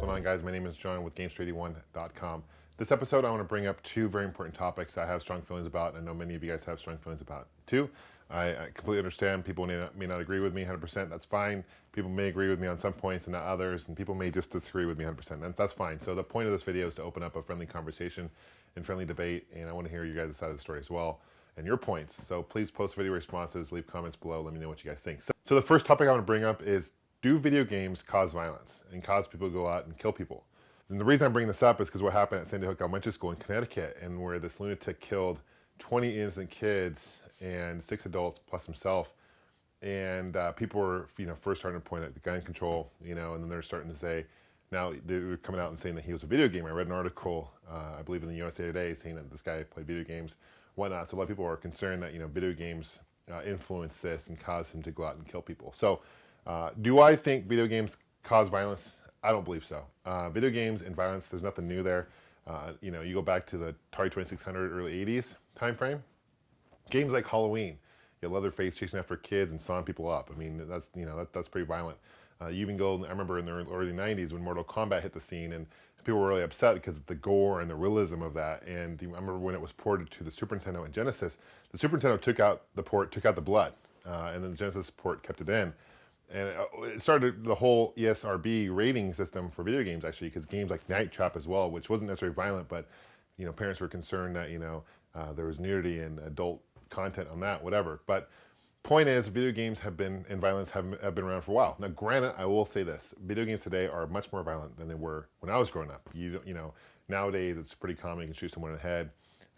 going on, guys? My name is John with Gamester81.com. This episode, I want to bring up two very important topics I have strong feelings about, and I know many of you guys have strong feelings about too. I completely understand people may not agree with me 100%. That's fine. People may agree with me on some points and not others, and people may just disagree with me 100%. And that's fine. So the point of this video is to open up a friendly conversation and friendly debate, and I want to hear you guys' side of the story as well and your points. So please post video responses, leave comments below, let me know what you guys think. So the first topic I want to bring up is, do video games cause violence and cause people to go out and kill people? And the reason I'm bringing this up is because what happened at Sandy Hook Elementary School in Connecticut, and where this lunatic killed 20 innocent kids and 6 adults plus himself. And people were, first starting to point at the gun control, and then they're starting to say, now they were coming out and saying that he was a video gamer. I read an article, I believe in the USA Today, saying that this guy played video games, whatnot. So a lot of people are concerned that, video games influence this and cause him to go out and kill people. So do I think video games cause violence? I don't believe so. Video games and violence, there's nothing new there. You go back to the Atari 2600, early 80s time frame. Games like Halloween, you had Leatherface chasing after kids and sawing people up. I mean, that's pretty violent. You even go, I remember in the early 90s when Mortal Kombat hit the scene, and people were really upset because of the gore and the realism of that. And I remember when it was ported to the Super Nintendo and Genesis, the Super Nintendo took out the blood, and then the Genesis port kept it in. And it started the whole ESRB rating system for video games, actually, because games like Night Trap as well, which wasn't necessarily violent, but parents were concerned that there was nudity and adult content on that, whatever. But point is, video games and violence have been around for a while. Now, granted, I will say this: video games today are much more violent than they were when I was growing up. Nowadays it's pretty common, you can shoot someone in the head,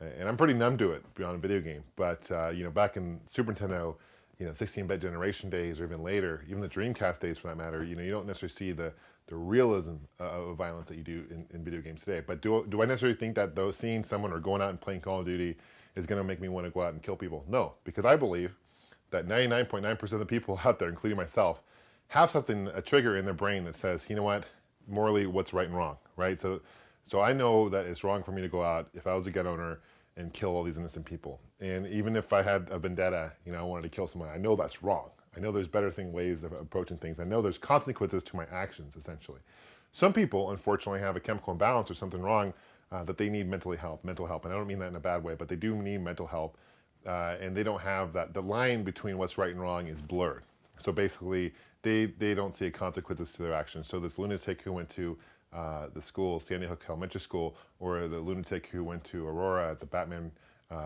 and I'm pretty numb to it beyond a video game. But back in Super Nintendo, 16-bit generation days, or even later, even the Dreamcast days for that matter, you don't necessarily see the realism of violence that you do in video games today. But do I necessarily think that seeing someone or going out and playing Call of Duty is going to make me want to go out and kill people? No, because I believe that 99.9% of the people out there, including myself, have a trigger in their brain that says, you know what, morally, what's right and wrong, right? So I know that it's wrong for me to go out, if I was a gun owner, and kill all these innocent people. And even if I had a vendetta, I wanted to kill someone, I know that's wrong. I know there's better ways of approaching things. I know there's consequences to my actions, essentially. Some people, unfortunately, have a chemical imbalance or something wrong that they need mental help. And I don't mean that in a bad way, but they do need mental help. And they don't have that. The line between what's right and wrong is blurred. So basically, they don't see consequences to their actions. So this lunatic who went to the school, Sandy Hook Elementary School, or the lunatic who went to Aurora at the Batman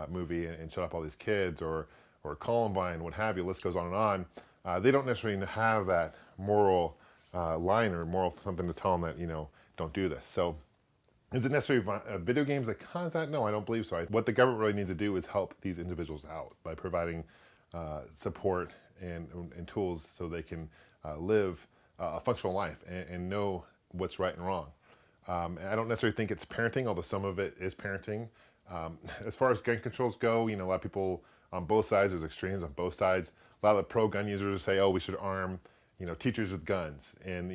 movie and shut up all these kids, or Columbine, what have you, list goes on and on. They don't necessarily have that moral line or moral something to tell them that, don't do this. So is it necessarily video games that cause that? No, I don't believe so. What the government really needs to do is help these individuals out by providing support and tools so they can live a functional life and know what's right and wrong. And I don't necessarily think it's parenting, although some of it is parenting. As far as gun controls go, a lot of people on both sides, there's extremes on both sides. A lot of the pro-gun users say, oh, we should arm teachers with guns, and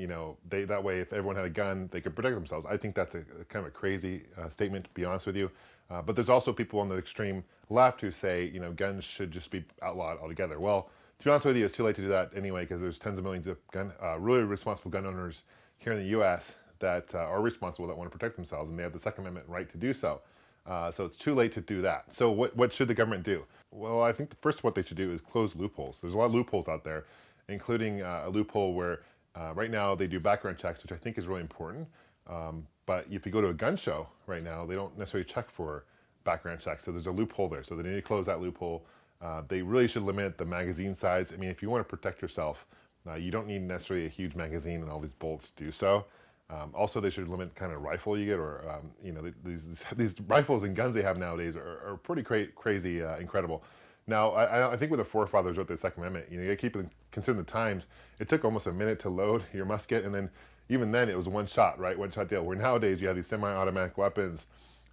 that way, if everyone had a gun, they could protect themselves. I think that's a kind of a crazy statement, to be honest with you. But there's also people on the extreme left who say, guns should just be outlawed altogether. Well, to be honest with you, it's too late to do that anyway, because there's tens of millions of really responsible gun owners here in the U.S. that are responsible, that want to protect themselves, and they have the Second Amendment right to do so. So it's too late to do that. So what should the government do? Well, I think first what they should do is close loopholes. There's a lot of loopholes out there, including a loophole where right now they do background checks, which I think is really important. But if you go to a gun show right now, they don't necessarily check for background checks. So there's a loophole there. So they need to close that loophole. They really should limit the magazine size. I mean, if you want to protect yourself, you don't need necessarily a huge magazine and all these bullets to do so. Also, they should limit kind of rifle you get, or these rifles and guns they have nowadays are pretty crazy, incredible. Now, I think when the forefathers wrote the Second Amendment, you got to keep considering the times. It took almost a minute to load your musket, and then even then it was one shot, right? One shot deal. Where nowadays you have these semi-automatic weapons,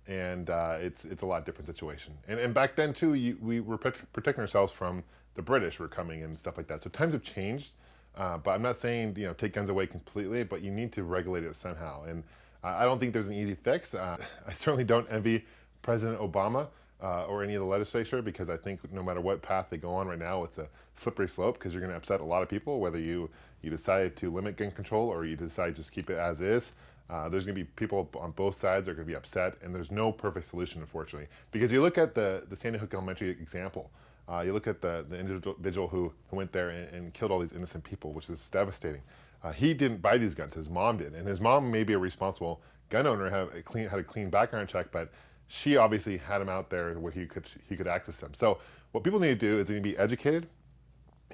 and it's a lot different situation. And back then too, we were protecting ourselves from the British were coming and stuff like that. So times have changed. But I'm not saying take guns away completely, but you need to regulate it somehow. And I don't think there's an easy fix. I certainly don't envy President Obama or any of the legislature, because I think no matter what path they go on right now, it's a slippery slope, because you're going to upset a lot of people, whether you decide to limit gun control or you decide just keep it as is. There's going to be people on both sides that are going to be upset, and there's no perfect solution, unfortunately. Because you look at the Sandy Hook Elementary example, you look at the individual who went there and killed all these innocent people, which is devastating. He didn't buy these guns, his mom did. And his mom may be a responsible gun owner, had a clean background check, but she obviously had him out there where he could access them. So what people need to do is they need to be educated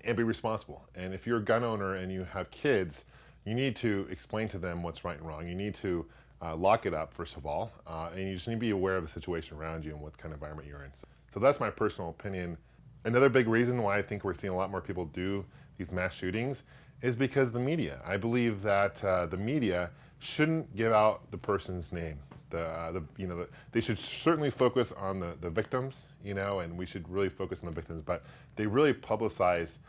and be responsible. And if you're a gun owner and you have kids, you need to explain to them what's right and wrong. You need to lock it up, first of all, and you just need to be aware of the situation around you and what kind of environment you're in. So that's my personal opinion. Another big reason why I think we're seeing a lot more people do these mass shootings is because the media. I believe that the media shouldn't give out the person's name. They should certainly focus on the victims, and we should really focus on the victims, but they really publicize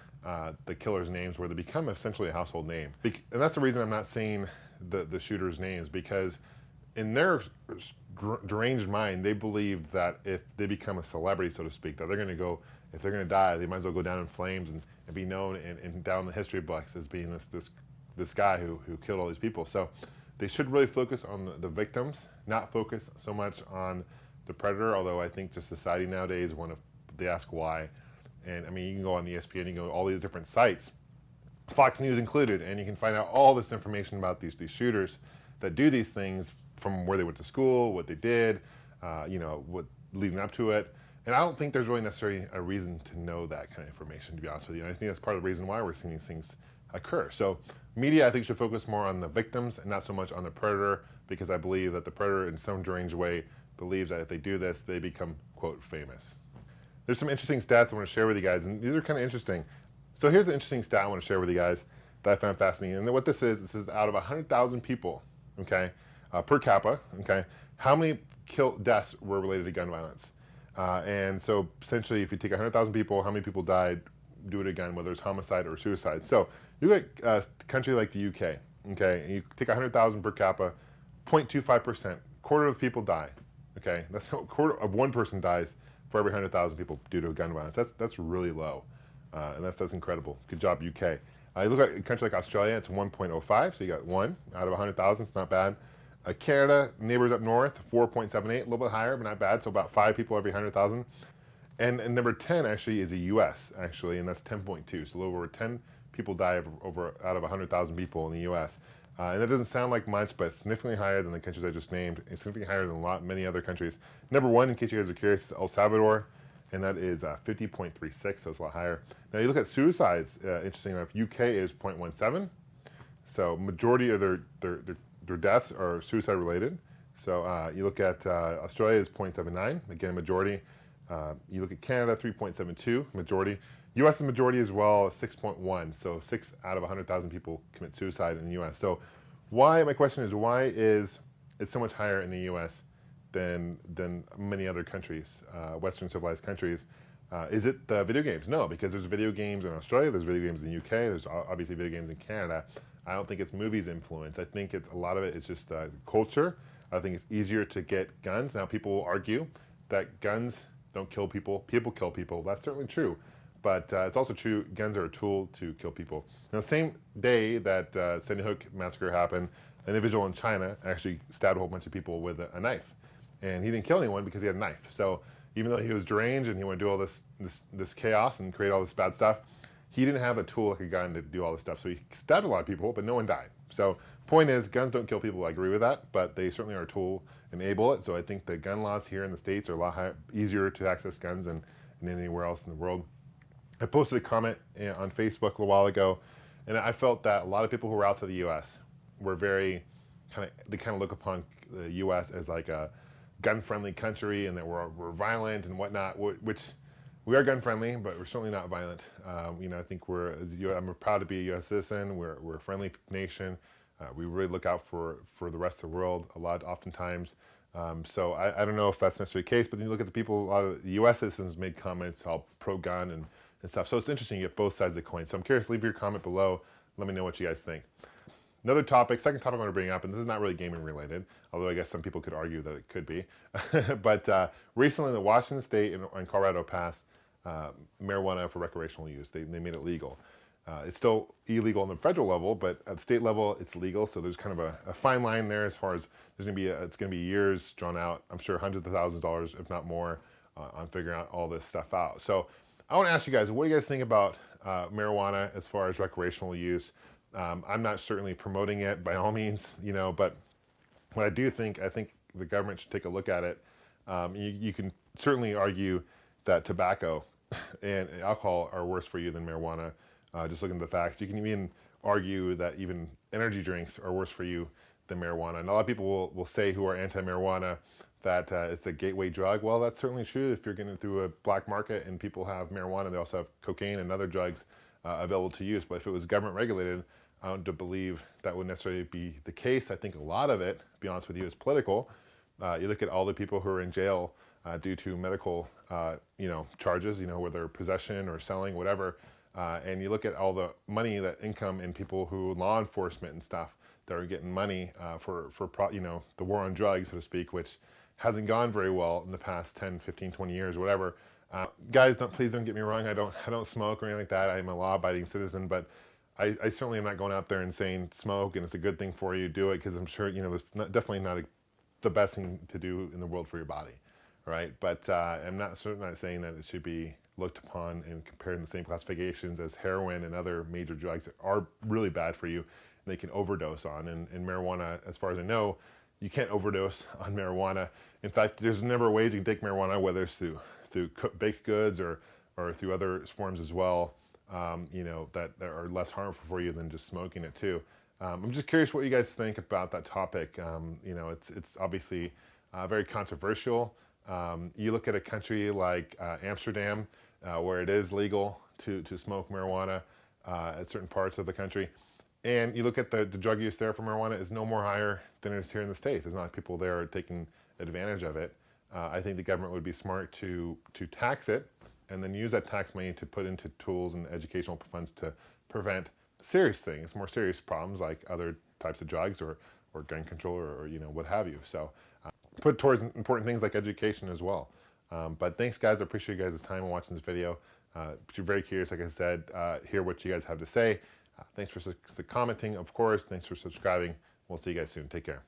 the killers' names where they become essentially a household name. And that's the reason I'm not saying the shooters' names, because in their deranged mind, they believe that if they become a celebrity, so to speak, that they're going to go, if they're going to die, they might as well go down in flames and be known and down the history books as being this guy who killed all these people. So they should really focus on the victims, not focus so much on the predator, although I think just society nowadays, they ask why. And I mean, you can go on ESPN, you can go to all these different sites, Fox News included, and you can find out all this information about these shooters that do these things, from where they went to school, what they did, what leading up to it. And I don't think there's really necessarily a reason to know that kind of information, to be honest with you. And I think that's part of the reason why we're seeing these things occur. So media, I think, should focus more on the victims and not so much on the predator, because I believe that the predator, in some deranged way, believes that if they do this, they become, quote, famous. There's some interesting stats I want to share with you guys, and these are kind of interesting. So here's an interesting stat I want to share with you guys that I found fascinating. And what this is out of 100,000 people, okay, per capita, okay, how many deaths were related to gun violence? And so essentially, if you take 100,000 people, how many people died due to a gun, whether it's homicide or suicide? So you look at a country like the UK, okay, and you take 100,000 per capita, 0.25%, quarter of people die, okay? That's a quarter of one person dies for every 100,000 people due to gun violence. That's really low, and that's incredible. Good job, UK. You look at a country like Australia, it's 1.05, so you got 1 out of 100,000, it's not bad. Canada, neighbors up north, 4.78, a little bit higher, but not bad, so about 5 people every 100,000. And number 10 actually is the US, actually, and that's 10.2, so a little over 10 people die out of 100,000 people in the US. And that doesn't sound like much, but it's significantly higher than the countries I just named. It's significantly higher than many other countries. Number 1, in case you guys are curious, is El Salvador, and that is 50.36, so it's a lot higher. Now you look at suicides, interesting enough, UK is 0.17, so majority of their deaths are suicide related. So you look at Australia is 0.79, again majority. You look at Canada, 3.72, majority. US is majority as well, 6.1, so 6 out of 100,000 people commit suicide in the US. So my question is, why is it so much higher in the US than many other countries, Western civilized countries? Is it the video games? No, because there's video games in Australia, there's video games in the UK, there's obviously video games in Canada. I don't think it's movies influence. I think a lot of it is just culture. I think it's easier to get guns. Now people will argue that guns don't kill people, people kill people. That's certainly true. But it's also true, guns are a tool to kill people. Now, the same day that Sandy Hook massacre happened, an individual in China actually stabbed a whole bunch of people with a knife. And he didn't kill anyone because he had a knife. So even though he was deranged and he wanted to do all this chaos and create all this bad stuff, he didn't have a tool like a gun to do all this stuff. So he stabbed a lot of people, but no one died. So point is, guns don't kill people. I agree with that, but they certainly are a tool, enable it. So I think the gun laws here in the States are a lot easier to access guns than anywhere else in the world. I posted a comment on Facebook a little while ago, and I felt that a lot of people who were outside the U.S. were they kind of look upon the U.S. as like a gun-friendly country, and that we're violent and whatnot, which we are gun-friendly, but we're certainly not violent. I think I'm proud to be a U.S. citizen. We're a friendly nation. We really look out for the rest of the world oftentimes. So I don't know if that's necessarily the case, but then you look at the people, a lot of the U.S. citizens made comments all pro-gun and stuff. So it's interesting, you get both sides of the coin. So I'm curious, leave your comment below. Let me know what you guys think. Second topic I want to bring up, and this is not really gaming related, although I guess some people could argue that it could be. But recently the Washington State and Colorado passed marijuana for recreational use. They made it legal. It's still illegal on the federal level, but at the state level, it's legal. So there's kind of a fine line there as far as it's going to be years drawn out. I'm sure hundreds of thousands of dollars, if not more, on figuring out all this stuff out. So I want to ask you guys, what do you guys think about marijuana as far as recreational use? I'm not certainly promoting it by all means, but what I do think, I think the government should take a look at it. You can certainly argue that tobacco and alcohol are worse for you than marijuana. Just looking at the facts, you can even argue that even energy drinks are worse for you than marijuana. And a lot of people will say who are anti-marijuana that it's a gateway drug. Well, that's certainly true if you're getting through a black market and people have marijuana. They also have cocaine and other drugs available to use. But if it was government regulated, I don't believe that would necessarily be the case. I think a lot of it, to be honest with you, is political. You look at all the people who are in jail due to medical, charges, whether possession or selling, whatever. And you look at all the money, that income in people who, law enforcement and stuff, that are getting money for the war on drugs, so to speak, which hasn't gone very well in the past 10, 15, 20 years, whatever. Guys, please don't get me wrong. I don't smoke or anything like that. I'm a law-abiding citizen, but I certainly am not going out there and saying smoke and it's a good thing for you, do it, because I'm sure, it's definitely not the best thing to do in the world for your body, right? But I'm certainly not saying that it should be looked upon and compared in the same classifications as heroin and other major drugs that are really bad for you and they can overdose on. And marijuana, as far as I know, you can't overdose on marijuana. In fact, there's a number of ways you can take marijuana, whether it's through baked goods or through other forms as well, that are less harmful for you than just smoking it too. I'm just curious what you guys think about that topic. It's obviously very controversial. You look at a country like Amsterdam, where it is legal to smoke marijuana at certain parts of the country, and you look at the drug use there for marijuana is no more higher than it is here in the States. There's not people there are taking advantage of it. I think the government would be smart to tax it and then use that tax money to put into tools and educational funds to prevent serious things, more serious problems like other types of drugs or gun control or what have you. So put towards important things like education as well. But thanks, guys. I appreciate you guys' time in watching this video. If you're very curious, like I said, hear what you guys have to say. Thanks for commenting, of course. Thanks for subscribing. We'll see you guys soon. Take care.